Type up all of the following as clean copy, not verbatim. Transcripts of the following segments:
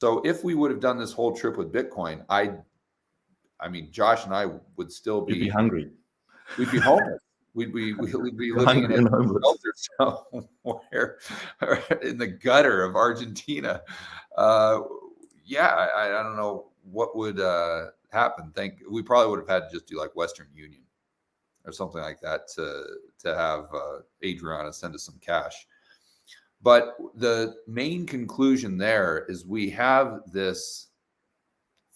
So if we would have done this whole trip with Bitcoin, I mean, Josh and I would still You'd be be, hungry. we'd be homeless. We'd be You're living in hungry a and homeless. shelter somewhere in the gutter of Argentina. Uh, yeah, I don't know what would happen. We probably would have had to just do like Western Union or something like that to have Adriana send us some cash. But the main conclusion there is we have this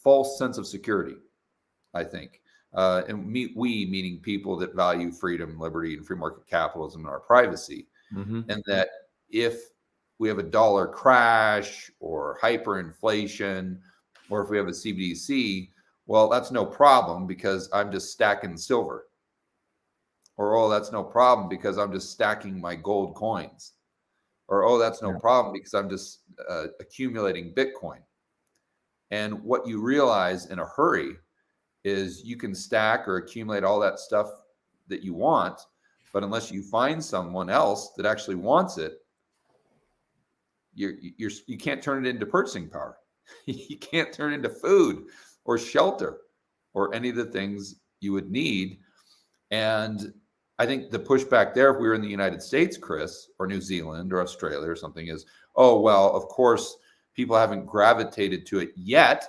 false sense of security, I think. And we, meaning people that value freedom, liberty, and free market capitalism and our privacy. Mm-hmm. And that if we have a dollar crash or hyperinflation, or if we have a CBDC, well, that's no problem because I'm just stacking silver. Or, oh, that's no problem because I'm just stacking my gold coins. Or, oh, that's no problem because I'm just accumulating Bitcoin. And what you realize in a hurry is you can stack or accumulate all that stuff that you want, but unless you find someone else that actually wants it, you can't turn it into purchasing power. You can't turn it into food or shelter or any of the things you would need. And I think the pushback there, if we were in the United States, Chris, or New Zealand or Australia or something, is, oh, well, of course, people haven't gravitated to it yet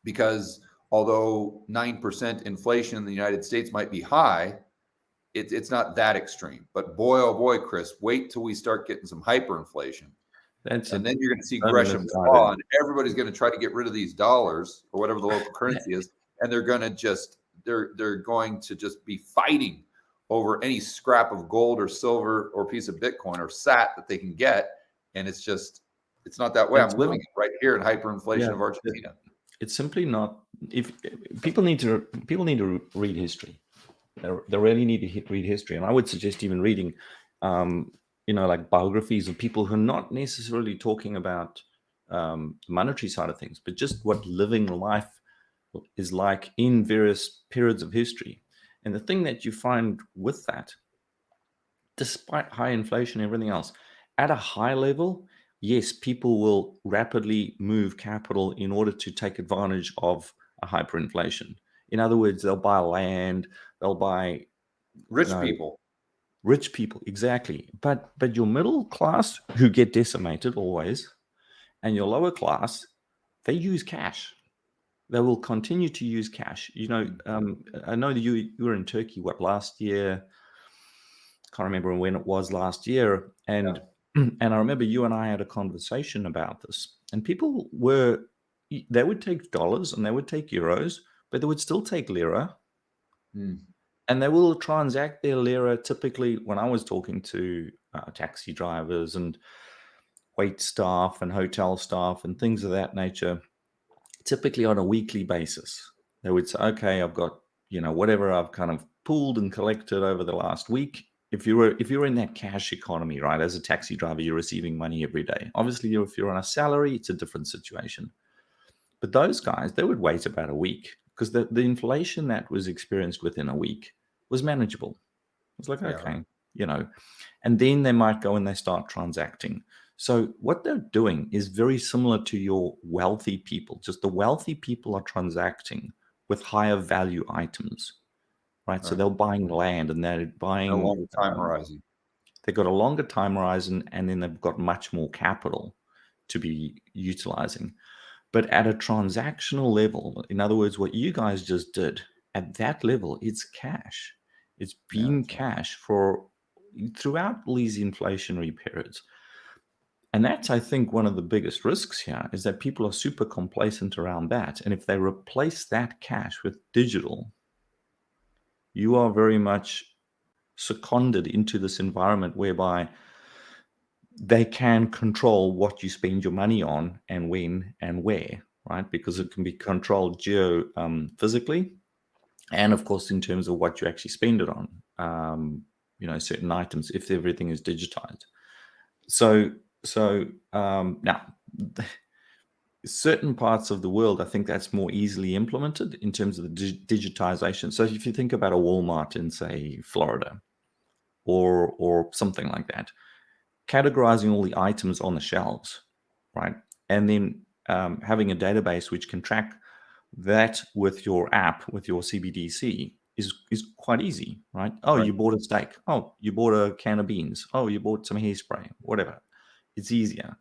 because although 9% inflation in the United States might be high, it's not that extreme. But boy, oh boy, Chris, wait till we start getting some hyperinflation. And then you're going to see Gresham's law, and everybody's going to try to get rid of these dollars or whatever the local currency is, and they're going to just be fighting over any scrap of gold or silver or piece of Bitcoin or SAT that they can get, and it's not that way. I'm living it right here in hyperinflation of Argentina. It's simply not. If people need to read history, they really need to read history, and I would suggest even reading, like biographies of people who are not necessarily talking about the monetary side of things, but just what living life is like in various periods of history. And the thing that you find with that, despite high inflation and everything else, at a high level, yes, people will rapidly move capital in order to take advantage of a hyperinflation. In other words, they'll buy land, they'll buy rich people. Rich people, exactly. But your middle class, who get decimated always, and your lower class, they use cash. They will continue to use cash. I know that you were in Turkey, last year? Can't remember when it was last year. And I remember you and I had a conversation about this. And people they would take dollars and they would take euros, but they would still take lira. And they will transact their lira typically, when I was talking to taxi drivers and wait staff and hotel staff and things of that nature, typically on a weekly basis. They would say, okay, I've got, whatever I've kind of pooled and collected over the last week. If you're in that cash economy, right, as a taxi driver, you're receiving money every day. Obviously, if you're on a salary, it's a different situation. But those guys, they would wait about a week because the inflation that was experienced within a week was manageable. It's like, okay, and then they might go and they start transacting. So what they're doing is very similar to your wealthy people. Just the wealthy people are transacting with higher value items, right? So they're buying land and they're buying a longer time horizon. They've got a longer time horizon, and then they've got much more capital to be utilizing. But at a transactional level, in other words, what you guys just did, at that level, it's cash. It's been cash throughout all these inflationary periods. And that's, I think, one of the biggest risks here is that people are super complacent around that. And if they replace that cash with digital, you are very much seconded into this environment whereby they can control what you spend your money on and when and where, right? Because it can be controlled physically, and of course, in terms of what you actually spend it on, certain items, if everything is digitized. So now, certain parts of the world, I think that's more easily implemented in terms of the digitization. So if you think about a Walmart in, say, Florida or something like that, categorizing all the items on the shelves, right? and then having a database which can track that with your app, with your CBDC, is quite easy, right? Oh, Right. you bought a steak. Oh, you bought a can of beans. Oh, you bought some hairspray, whatever. It's easier.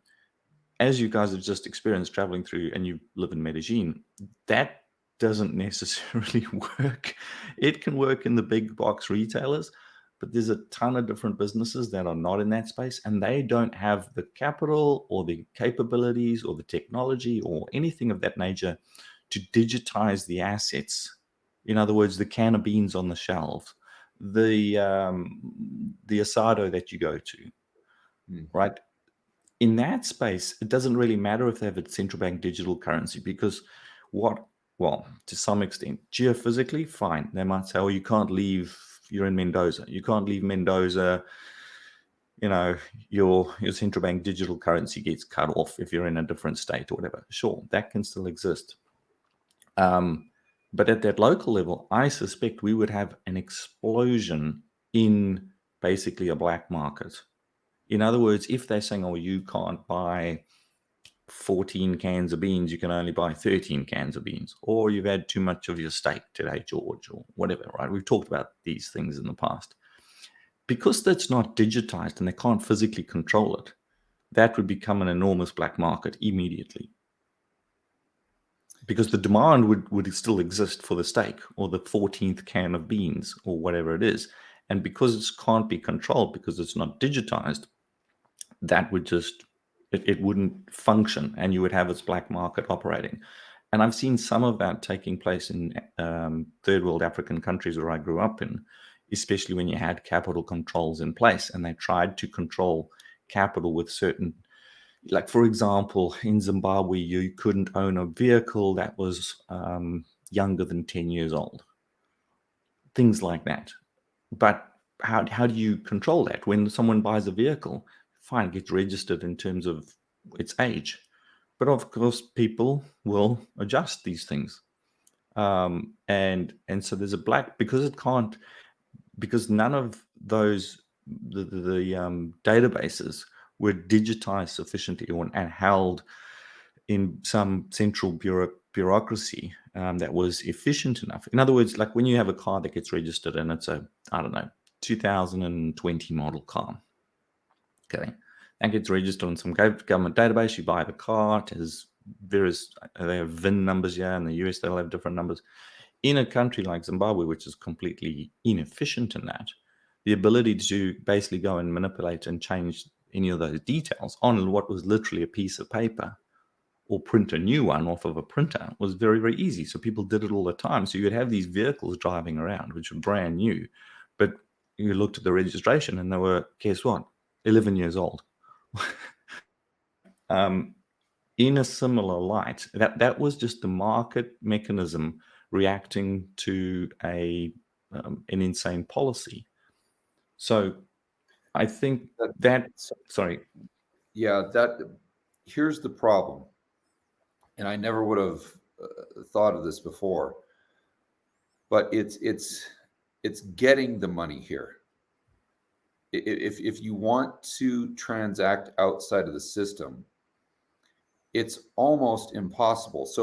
As you guys have just experienced traveling through, and you live in Medellin, that doesn't necessarily work. It can work in the big box retailers, but there's a ton of different businesses that are not in that space, and they don't have the capital or the capabilities or the technology or anything of that nature to digitize the assets. In other words, the can of beans on the shelf, the asado that you go to, Mm. right? In that space, it doesn't really matter if they have a central bank digital currency, because well, to some extent, geophysically, fine. They might say, oh, you can't leave, you're in Mendoza. You can't leave Mendoza, your central bank digital currency gets cut off if you're in a different state or whatever. Sure, that can still exist. But at that local level, I suspect we would have an explosion in basically a black market. In other words, if they're saying, oh, you can't buy 14 cans of beans, you can only buy 13 cans of beans, or you've had too much of your steak today, George, or whatever, right? We've talked about these things in the past. Because that's not digitized and they can't physically control it, that would become an enormous black market immediately. Because the demand would still exist for the steak or the 14th can of beans or whatever it is. And because it can't be controlled, because it's not digitized, that would just, it wouldn't function, and you would have this black market operating. And I've seen some of that taking place in third world African countries where I grew up in, especially when you had capital controls in place and they tried to control capital with certain, like, for example, in Zimbabwe, you couldn't own a vehicle that was younger than 10 years old. Things like that. But how do you control that? When someone buys a vehicle, fine, it gets registered in terms of its age. But of course, people will adjust these things. And so there's a black, because it can't, because none of those, the databases were digitized sufficiently and held in some central bureaucracy that was efficient enough. In other words, like when you have a car that gets registered and it's a, I don't know, 2020 model car, okay, that gets registered on some government database. You buy the car, it has various, they have VIN numbers here. In the US, they'll have different numbers. In a country like Zimbabwe, which is completely inefficient in that, the ability to basically go and manipulate and change any of those details on what was literally a piece of paper or print a new one off of a printer was very, very easy. So people did it all the time. So you'd have these vehicles driving around, which were brand new, but you looked at the registration and they were, guess what, 11 years old. In a similar light, that was just the market mechanism reacting to an insane policy. So I think that, sorry. Yeah, here's the problem. And I never would have thought of this before, but it's getting the money here. If you want to transact outside of the system, it's almost impossible. So